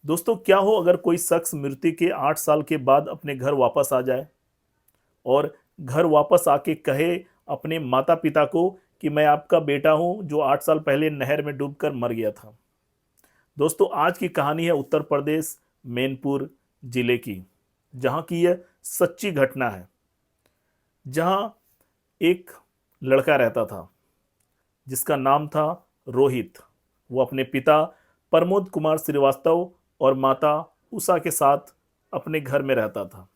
दोस्तों, क्या हो अगर कोई शख्स मृत्यु के 8 साल के बाद अपने घर वापस आ जाए और घर वापस आके कहे अपने माता पिता को कि मैं आपका बेटा हूं जो 8 साल पहले नहर में डूबकर मर गया था। दोस्तों, आज की कहानी है उत्तर प्रदेश मैनपुर जिले की, जहां की यह सच्ची घटना है। जहां एक लड़का रहता था जिसका नाम था रोहित। वो अपने पिता प्रमोद कुमार श्रीवास्तव और माता उषा के साथ अपने घर में रहता था।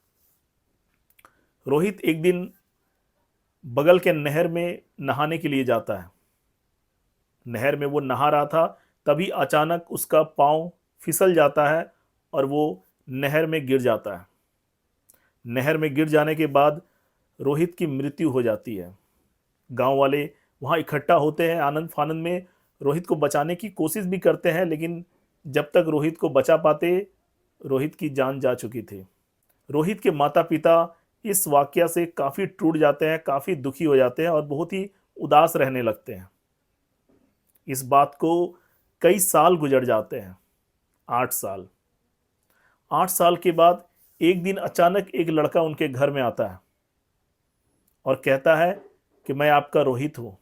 रोहित एक दिन बगल के नहर में नहाने के लिए जाता है। नहर में वो नहा रहा था, तभी अचानक उसका पाँव फिसल जाता है और वो नहर में गिर जाता है। नहर में गिर जाने के बाद रोहित की मृत्यु हो जाती है। गांव वाले वहां इकट्ठा होते हैं, आनंद फानंद में रोहित को बचाने की कोशिश भी करते हैं, लेकिन जब तक रोहित को बचा पाते, रोहित की जान जा चुकी थी। रोहित के माता पिता इस वाकया से काफ़ी टूट जाते हैं, काफ़ी दुखी हो जाते हैं और बहुत ही उदास रहने लगते हैं। इस बात को कई साल गुजर जाते हैं, 8 साल। 8 साल के बाद एक दिन अचानक एक लड़का उनके घर में आता है और कहता है कि मैं आपका रोहित हूँ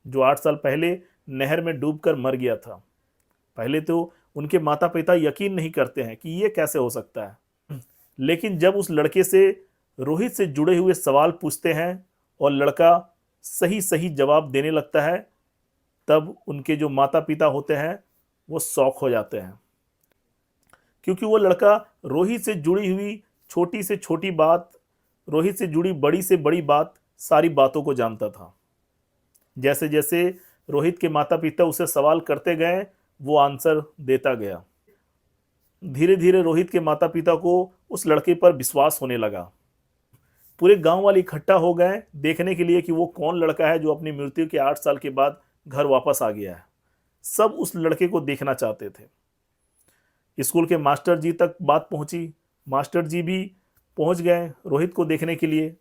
जो 8 साल पहले नहर में डूबकर मर गया था। पहले तो उनके माता पिता यकीन नहीं करते हैं कि ये कैसे हो सकता है, लेकिन जब उस लड़के से रोहित से जुड़े हुए सवाल पूछते हैं और लड़का सही सही जवाब देने लगता है, तब उनके जो माता पिता होते हैं वो शॉक हो जाते हैं, क्योंकि वो लड़का रोहित से जुड़ी हुई छोटी से छोटी बात, रोहित से जुड़ी बड़ी से बड़ी बात, सारी बातों को जानता था। जैसे जैसे रोहित के माता पिता उसे सवाल करते गए, वो आंसर देता गया। धीरे धीरे रोहित के माता पिता को उस लड़के पर विश्वास होने लगा। पूरे गांव वाले इकट्ठा हो गए देखने के लिए कि वो कौन लड़का है जो अपनी मृत्यु के 8 साल के बाद घर वापस आ गया है। सब उस लड़के को देखना चाहते थे। स्कूल के मास्टर जी तक बात पहुंची। मास्टर जी भी पहुंच गए रोहित को देखने के लिए,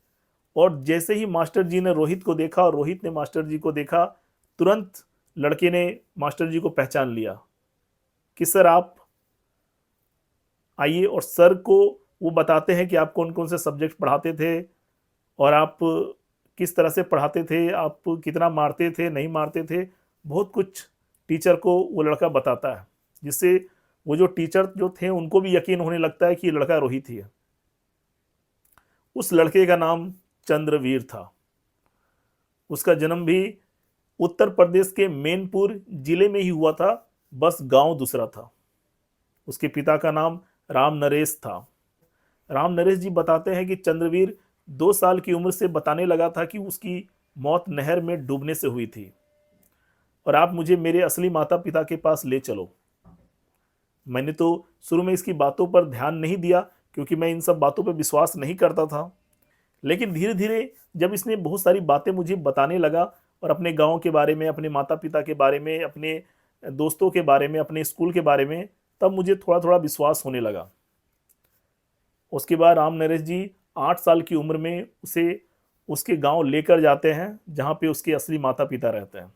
और जैसे ही मास्टर जी ने रोहित को देखा और रोहित ने मास्टर जी को देखा, तुरंत लड़के ने मास्टर जी को पहचान लिया कि सर आप आइए। और सर को वो बताते हैं कि आप कौन कौन से सब्जेक्ट पढ़ाते थे और आप किस तरह से पढ़ाते थे, आप कितना मारते थे, नहीं मारते थे, बहुत कुछ टीचर को वो लड़का बताता है, जिससे वो जो टीचर जो थे उनको भी यकीन होने लगता है कि ये लड़का रोहित ही है। उस लड़के का नाम चंद्रवीर था। उसका जन्म भी उत्तर प्रदेश के मैनपुर जिले में ही हुआ था, बस गांव दूसरा था। उसके पिता का नाम राम नरेश था। राम नरेश जी बताते हैं कि चंद्रवीर 2 साल की उम्र से बताने लगा था कि उसकी मौत नहर में डूबने से हुई थी और आप मुझे मेरे असली माता पिता के पास ले चलो। मैंने तो शुरू में इसकी बातों पर ध्यान नहीं दिया, क्योंकि मैं इन सब बातों पर विश्वास नहीं करता था। लेकिन धीरे धीरे जब इसने बहुत सारी बातें मुझे बताने लगा और अपने गांव के बारे में, अपने माता पिता के बारे में, अपने दोस्तों के बारे में, अपने स्कूल के बारे में, तब मुझे थोड़ा थोड़ा विश्वास होने लगा। उसके बाद राम नरेश जी 8 साल की उम्र में उसे उसके गांव लेकर जाते हैं, जहां पे उसके असली माता पिता रहते हैं।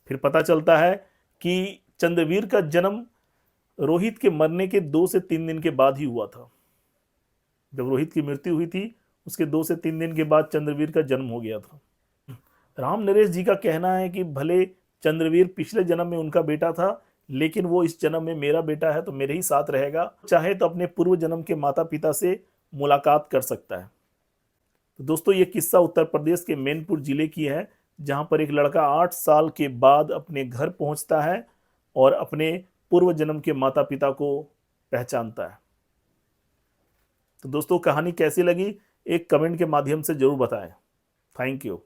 फिर पता चलता है कि चंद्रवीर का जन्म रोहित के मरने के 2 से 3 दिन के बाद ही हुआ था। जब रोहित की मृत्यु हुई थी, उसके 2 से 3 दिन के बाद चंद्रवीर का जन्म हो गया था। राम नरेश जी का कहना है कि भले चंद्रवीर पिछले जन्म में उनका बेटा था, लेकिन वो इस जन्म में मेरा बेटा है तो मेरे ही साथ रहेगा। चाहे तो अपने पूर्व जन्म के माता पिता से मुलाकात कर सकता है। तो दोस्तों, ये किस्सा उत्तर प्रदेश के मैनपुर जिले की है, जहां पर एक लड़का 8 साल के बाद अपने घर पहुंचता है और अपने पूर्व जन्म के माता पिता को पहचानता है। तो दोस्तों, कहानी कैसी लगी एक कमेंट के माध्यम से जरूर बताएं। Thank you.